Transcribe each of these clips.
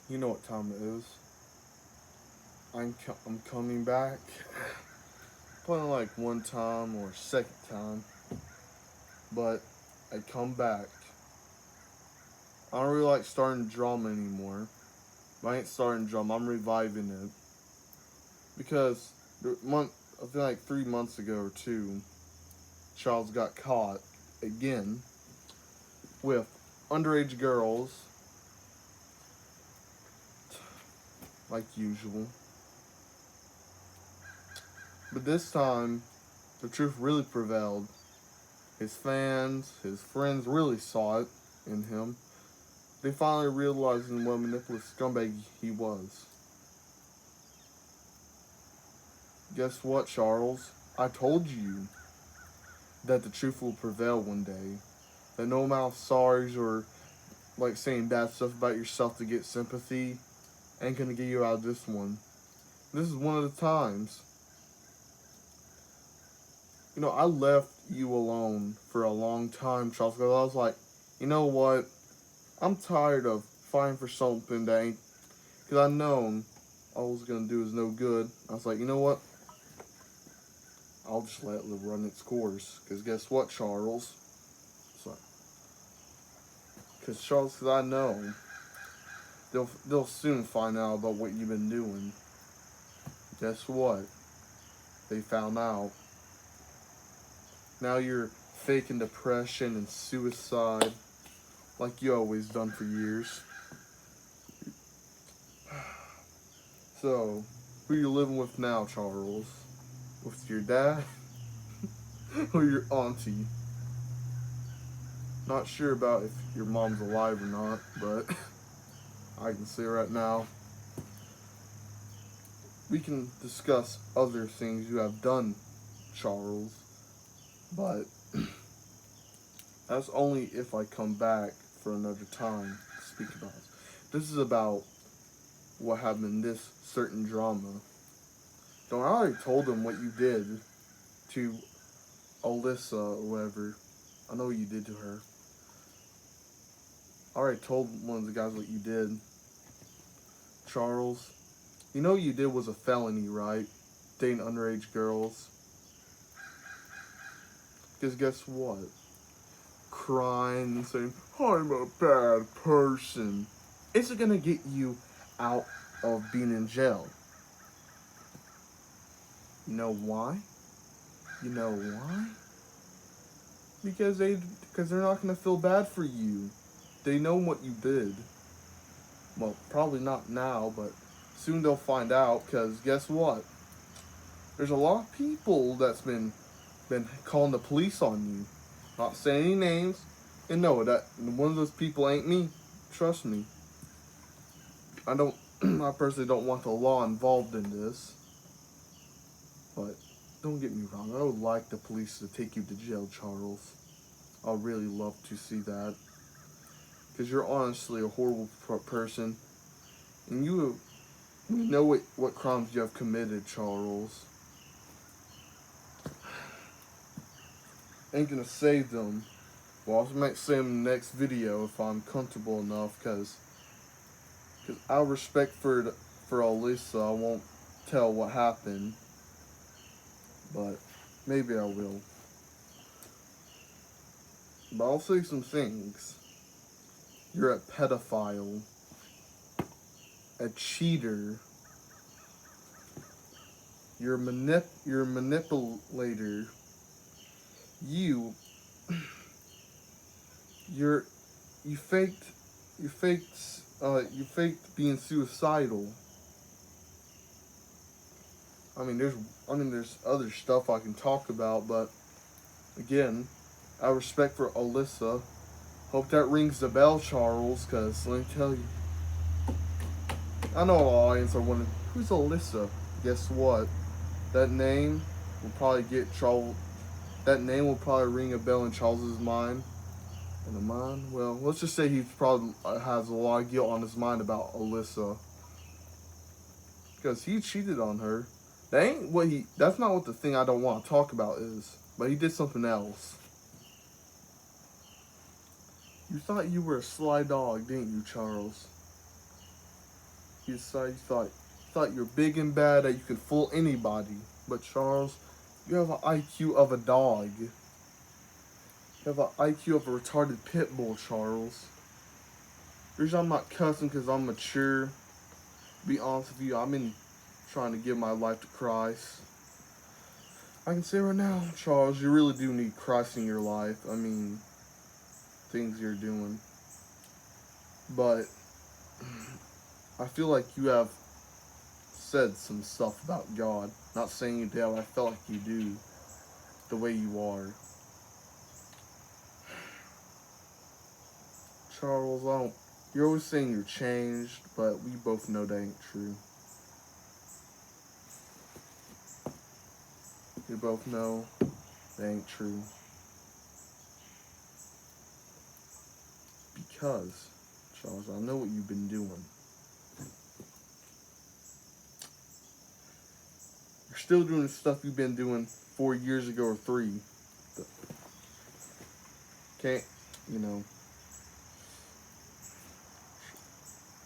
You know what time it is. I'm coming back. Probably like one time or second time. But I come back. I don't really like starting drama anymore. But I ain't starting drama. I'm reviving it. Because I feel like 3 months ago or two, Charles got caught again with underage girls, like usual. But this time, the truth really prevailed. His fans, his friends really saw it in him. They finally realized what a manipulative scumbag he was. Guess what, Charles? I told you that the truth will prevail one day. That no amount of sorries or like saying bad stuff about yourself to get sympathy ain't gonna get you out of this one. This is one of the times. I left you alone for a long time, Charles, because I was like, you know what? I'm tired of fighting for something that ain't. Because I known all I was going to do is no good. I was like, you know what? I'll just let it run its course. Because guess what, Charles? Because Charles, because I know they'll soon find out about what you've been doing. Guess what? They found out. Now you're faking depression and suicide like you always done for years. So, who you living with now, Charles? With your dad or your auntie? Not sure about if your mom's alive or not, but I can say right now, we can discuss other things you have done, Charles, but that's only if I come back for another time to speak about this. This is about what happened in this certain drama. Don't I already told them what you did to Alyssa or whatever. I know what you did to her. I already told one of the guys what you did. Charles, you know what you did was a felony, right? Dating underage girls. Because guess what? Crying and saying, I'm a bad person, isn't going to get you out of being in jail. You know why? You know why? Because they're not going to feel bad for you. They know what you did. Well, probably not now, but soon they'll find out. Because guess what? There's a lot of people that's been calling the police on you. Not saying any names. And no, that one of those people ain't me. Trust me. I personally don't want the law involved in this. But don't get me wrong. I would like the police to take you to jail, Charles. I'd really love to see that. Because you're honestly a horrible person. And you know what crimes you have committed, Charles. Ain't gonna save them. Well, I might say them in the next video if I'm comfortable enough, because out of respect for Alyssa, I won't tell what happened, but maybe I will. But I'll say some things. You're a pedophile, a cheater, you're a manipulator. You you're you faked you faked being suicidal. There's other stuff I can talk about, but again, out of respect for Alyssa, hope that rings the bell, Charles, because let me tell you, I know our audience are wondering, who's Alyssa? Guess what? That name will probably get Charles. That name will probably ring a bell in Charles's mind. In the mind? Well, let's just say he probably has a lot of guilt on his mind about Alyssa. Because he cheated on her. That's not what the thing I don't want to talk about is. But he did something else. You thought you were a sly dog, didn't you, Charles? You thought you're big and bad, that you could fool anybody. But Charles, you have an IQ of a dog. You have an IQ of a retarded pit bull, Charles. The reason I'm not cussing because I'm mature. To be honest with you, I've been trying to give my life to Christ. I can say right now, Charles, you really do need Christ in your life. I mean, things you're doing. But I feel like you have said some stuff about God. Not saying you did, but I felt like you do. The way you are. Charles, you're always saying you're changed, but we both know that ain't true. We both know that ain't true. Because, Charles, I know what you've been doing. You're still doing the stuff you've been doing 4 years ago or 3. Can't, you know.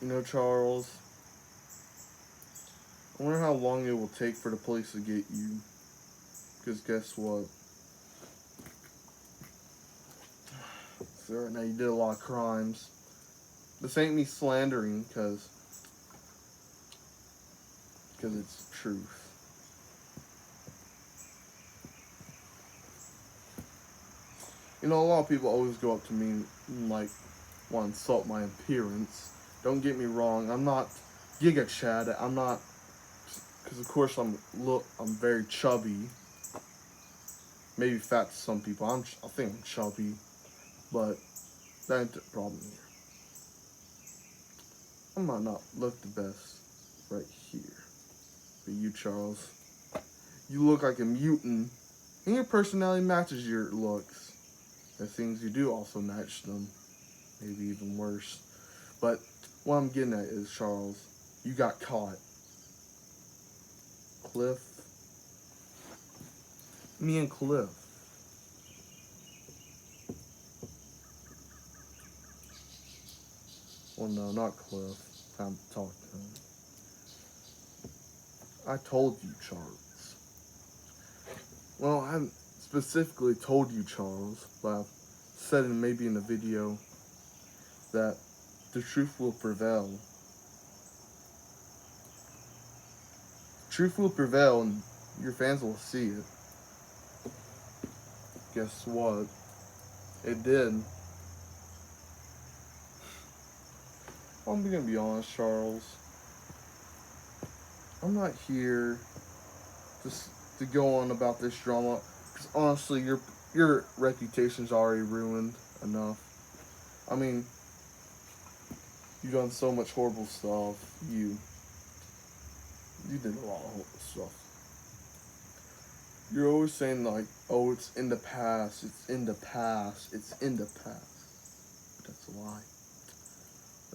You know, Charles, I wonder how long it will take for the police to get you. Because guess what? So right now you did a lot of crimes. This ain't me slandering, because it's truth. You know, a lot of people always go up to me and, like, want to insult my appearance. Don't get me wrong, I'm not Giga Chad. I'm not, because of course I'm very chubby. Maybe fat to some people. I think I'm chubby, but that ain't the problem here. I might not look the best right here, but you, Charles, you look like a mutant, and your personality matches your looks. The things you do also match them, maybe even worse. But what I'm getting at is, Charles, you got caught. Cliff. Me and Cliff. Well, no, not Cliff. Time to talk to him. I told you, Charles. Well, I haven't specifically told you, Charles, but I've said it maybe in a video that the truth will prevail. Truth will prevail, and your fans will see it. Guess what? It did. I'm gonna be honest, Charles. I'm not here just to go on about this drama, because honestly, your reputation's already ruined enough. I mean, you've done so much horrible stuff. You did a lot of horrible stuff. You're always saying, like, oh, it's in the past, it's in the past, it's in the past. But that's a lie.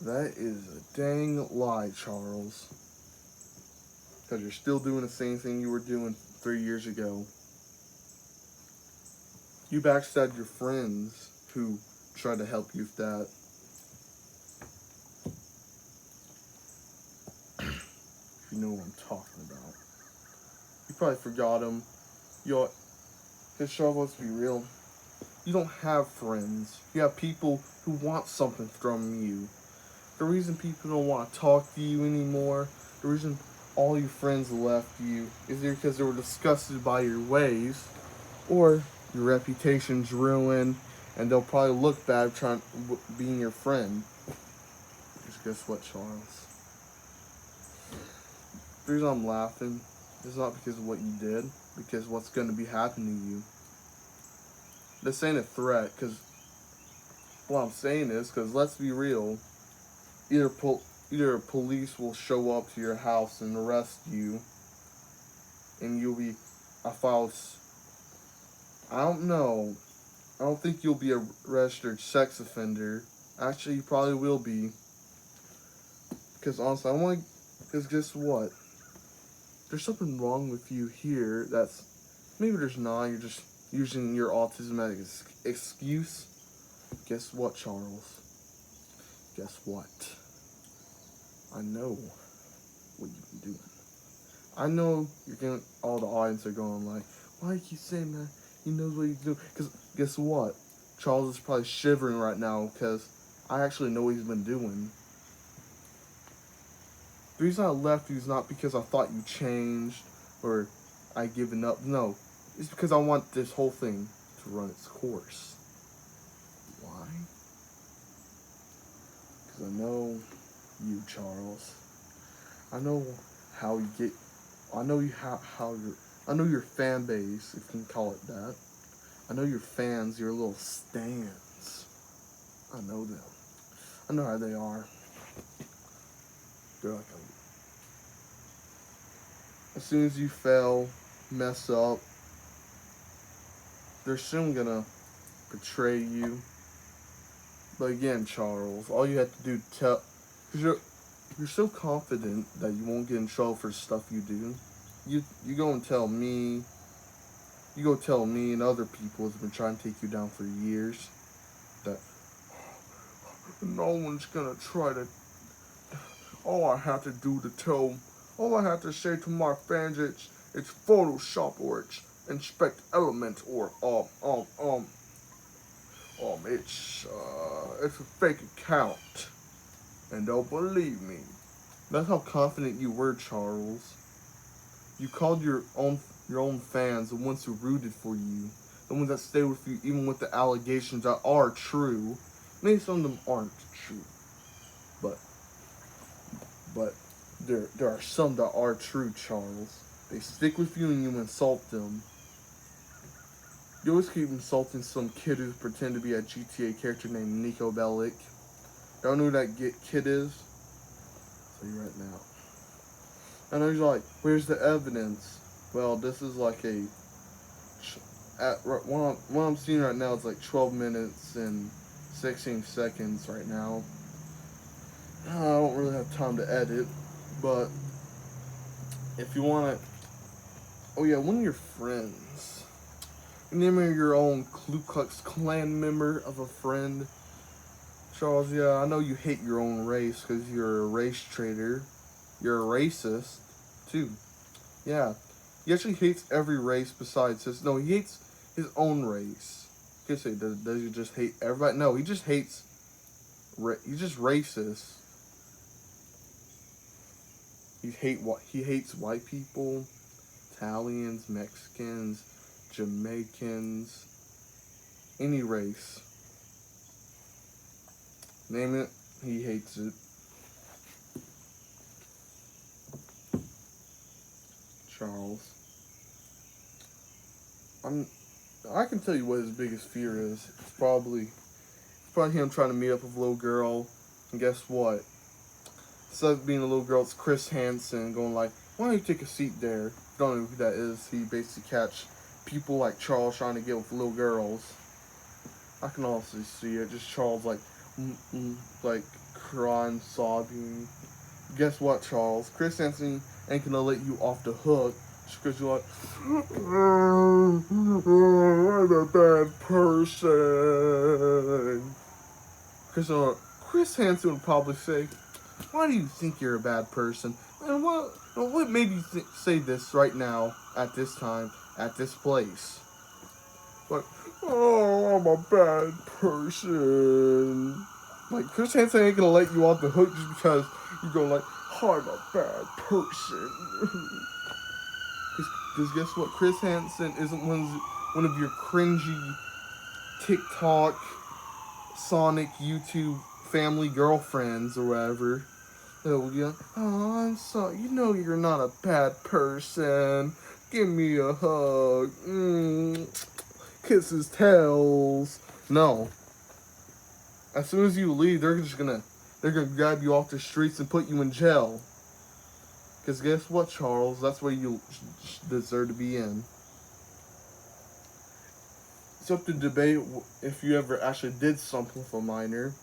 That is a dang lie, Charles. Because you're still doing the same thing you were doing 3 years ago. You backstabbed your friends who tried to help you with that. You know what I'm talking about. You probably forgot them. Because Charles, let's be real. You don't have friends. You have people who want something from you. The reason people don't want to talk to you anymore, the reason all your friends left you, is either because they were disgusted by your ways, or your reputation's ruined, and they'll probably look bad being your friend. Because guess what, Charles? The reason I'm laughing is not because of what you did, because what's going to be happening to you. This ain't a threat, because what I'm saying is, because let's be real, either police will show up to your house and arrest you, and you'll be a false. I don't know. I don't think you'll be a registered sex offender. Actually, you probably will be. Because honestly, because guess what? There's something wrong with you here maybe there's not, you're just using your autism as an excuse. Guess what, Charles? Guess what? I know what you've been doing. I know you're gonna. All the audience are going like, "Why do you keep saying that? He knows what he's doing." Because guess what? Charles is probably shivering right now because I actually know what he's been doing. The reason I left you is not because I thought you changed or I given up. No, it's because I want this whole thing to run its course. Why? Because I know you, Charles. I know how you get. I know you how your. I know your fan base, if you can call it that. I know your fans, your little stands. I know them. I know how they are. They're like as soon as you fail, mess up, they're soon gonna betray you. But again, Charles, all you have to do because you're so confident that you won't get in trouble for stuff you do. You go and tell me. You go tell me and other people who've been trying to take you down for years that no one's gonna try to. All I have to do to tell, all I have to say to my fans, it's Photoshop or it's Inspect Element or it's a fake account, and don't believe me. That's how confident you were, Charles. You called your own fans, the ones who rooted for you, the ones that stayed with you, even with the allegations that are true. Maybe some of them aren't true, but there are some that are true, Charles. They stick with you and you insult them. You always keep insulting some kid who's pretend to be a GTA character named Nico Bellic. Don't know who that kid is? I'll tell you right now. I know you're like, where's the evidence? Well, this is like what I'm seeing right now is like 12 minutes and 16 seconds right now. I don't really have time to edit, but if you want to, oh yeah, one of your friends, name of your own Ku Klux Klan member of a friend, Charles. Yeah, I know you hate your own race because you're a race traitor. You're a racist too. Yeah, he actually hates every race besides his. No, he hates his own race. You could say, does he just hate everybody? No, he just hates. He's just racist. He hates white people, Italians, Mexicans, Jamaicans, any race. Name it, he hates it. Charles. I can tell you what his biggest fear is. It's probably him trying to meet up with a little girl, and guess what? Instead of being a little girl, it's Chris Hansen going like, why don't you take a seat there? Don't know who that is. He basically catch people like Charles trying to get with little girls. I can also see it. Just Charles like crying, sobbing. Guess what, Charles? Chris Hansen ain't gonna let you off the hook just because you're like, I'm a bad person. Chris Hansen would probably say, why do you think you're a bad person? And what made you say this right now, at this time, at this place? Like, oh, I'm a bad person. Like, Chris Hansen ain't gonna let you off the hook just because you go like, oh, I'm a bad person. Because guess what? Chris Hansen isn't one of your cringy TikTok, Sonic, YouTube family girlfriends or whatever. Oh, yeah. Oh, I'm sorry. You know you're not a bad person. Give me a hug. Kisses, tails. No. As soon as you leave, they're gonna grab you off the streets and put you in jail. Because guess what, Charles? That's where you deserve to be in. It's up to debate if you ever actually did something with a minor.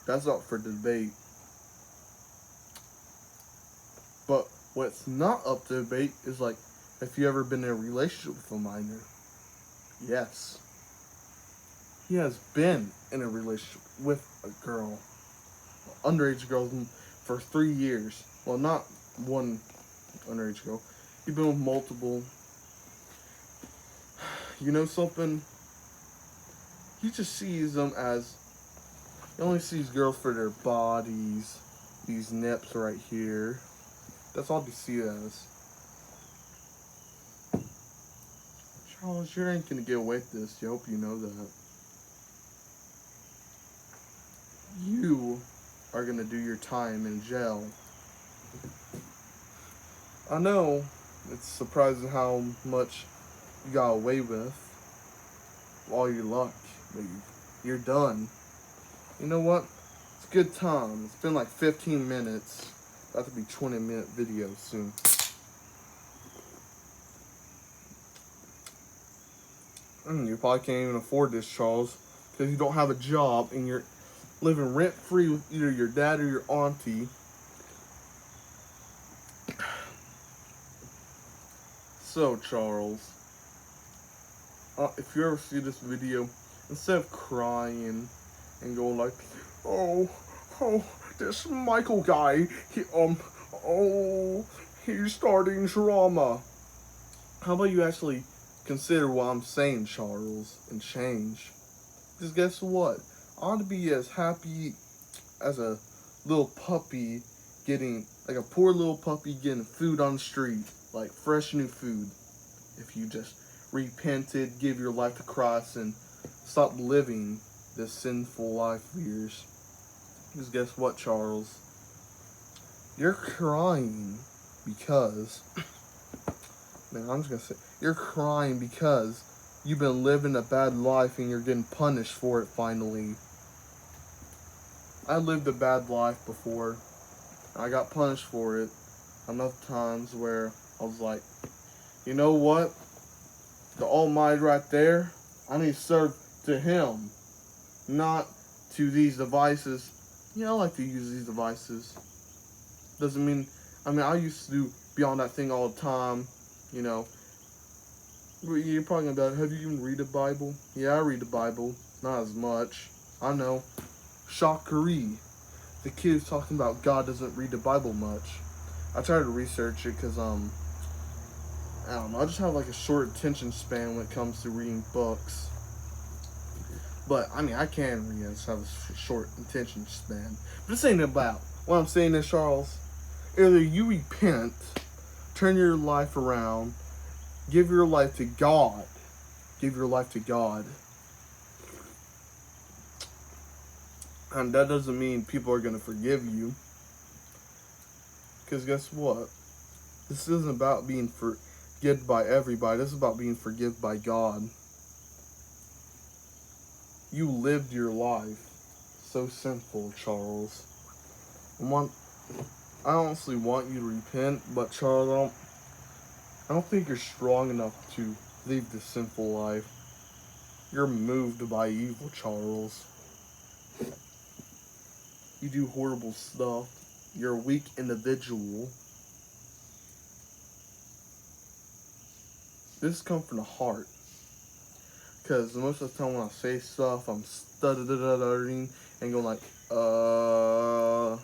That's up for debate. But what's not up to debate is like if you ever been in a relationship with a minor. Yes. He has been in a relationship with a girl, underage girl, for 3 years. Well, not one underage girl. You've been with multiple. You know something? He just sees them as, he only sees girls for their bodies, these nips right here. That's all they see it as. Charles, you ain't gonna get away with this. I hope you know that. You are gonna do your time in jail. I know it's surprising how much you got away with. All your luck, but you're done. You know what? It's a good time. It's been like 15 minutes. About to be 20-minute video soon. You probably can't even afford this, Charles, because you don't have a job and you're living rent-free with either your dad or your auntie. So, Charles, if you ever see this video, instead of crying and going like, oh, this Michael guy, he's starting drama. How about you actually consider what I'm saying, Charles, and change? Because guess what? I ought to be as happy as a little puppy getting, like a poor little puppy getting food on the street, like fresh new food. If you just repented, give your life to Christ, and stop living this sinful life of yours. Because guess what, Charles? You're crying because, man, I'm just gonna say, you're crying because you've been living a bad life and you're getting punished for it finally. I lived a bad life before. I got punished for it enough times where I was like, you know what? The Almighty right there, I need to serve to Him, not to these devices. Yeah, I like to use these devices. Doesn't mean, I used to be on that thing all the time, you know. You're probably gonna be like, have you even read the Bible? Yeah, I read the Bible. Not as much. I know. Shockery. The kid's talking about God doesn't read the Bible much. I tried to research it because, I don't know, I just have like a short attention span when it comes to reading books. But, I can read, I just have a short attention span. But this ain't about what I'm saying is, Charles. Either you repent, turn your life around, give your life to God. Give your life to God. And that doesn't mean people are going to forgive you. Because guess what? This isn't about being forgiven by everybody. This is about being forgiven by God. You lived your life so sinful, Charles. I honestly want you to repent, but Charles, I don't think you're strong enough to leave this sinful life. You're moved by evil, Charles. You do horrible stuff. You're a weak individual. This comes from the heart. Because most of the time when I say stuff, I'm stuttering and going like I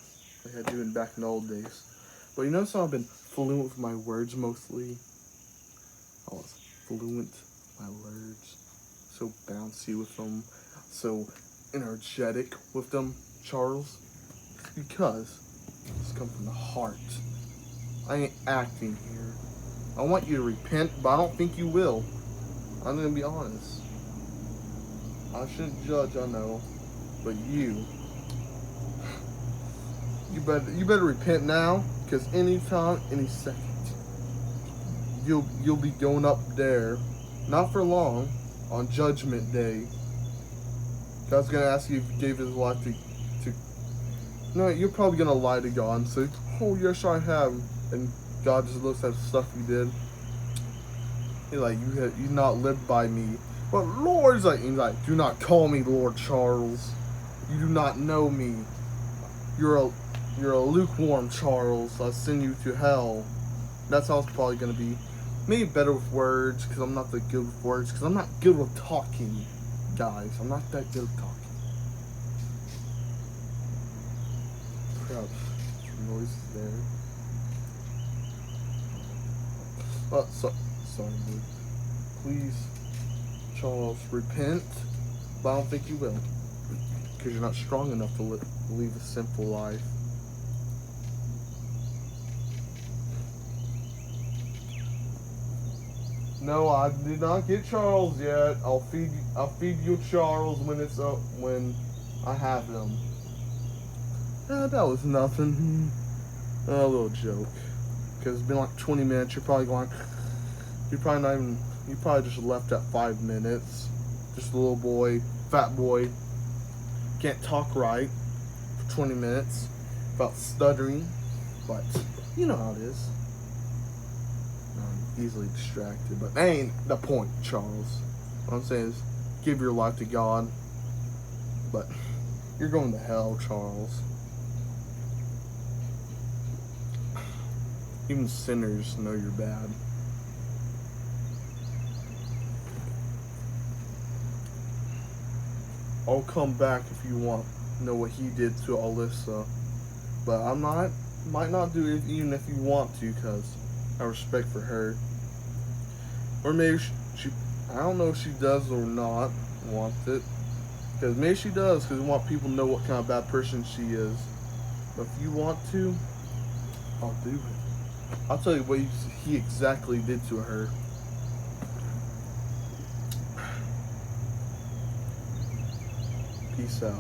do back in the old days. But you notice how I've been fluent with my words mostly? I was fluent with my words. So bouncy with them. So energetic with them, Charles. Because this comes from the heart. I ain't acting here. I want you to repent, but I don't think you will. I'm gonna be honest. I shouldn't judge, I know, but you better repent now, because anytime, any second, you'll be going up there, not for long, on Judgment Day. God's gonna ask you if you gave His life to. No, you're probably gonna lie to God and say, "Oh yes, I have," and God just looks at the stuff you did. He's like, you not lived by me. But Lord's like, he's like, do not call me Lord Charles. You do not know me. You're a lukewarm Charles. I'll send you to hell. That's how it's probably gonna be. Maybe better with words, because I'm not that good with words. Because I'm not good with talking, guys. I'm not that good with talking. Crap, some noises there. Sorry, Luke. Please, Charles, repent. But I don't think you will. Because you're not strong enough to leave a sinful life. No, I did not get Charles yet. I'll feed you Charles when I have him. That was nothing. A little joke. Because it's been like 20 minutes. You're probably not even. You probably just left at 5 minutes. Just a little boy, fat boy, can't talk right for 20 minutes about stuttering. But you know how it is. I'm easily distracted. But that ain't the point, Charles. What I'm saying is, give your life to God. But you're going to hell, Charles. Even sinners know you're bad. I'll come back if you want to know what he did to Alyssa. But might not do it even if you want to, because I have respect for her. Or maybe she I don't know if she does or not want it. Because maybe she does, because we want people to know what kind of bad person she is. But if you want to, I'll do it. I'll tell you what he exactly did to her. Peace out.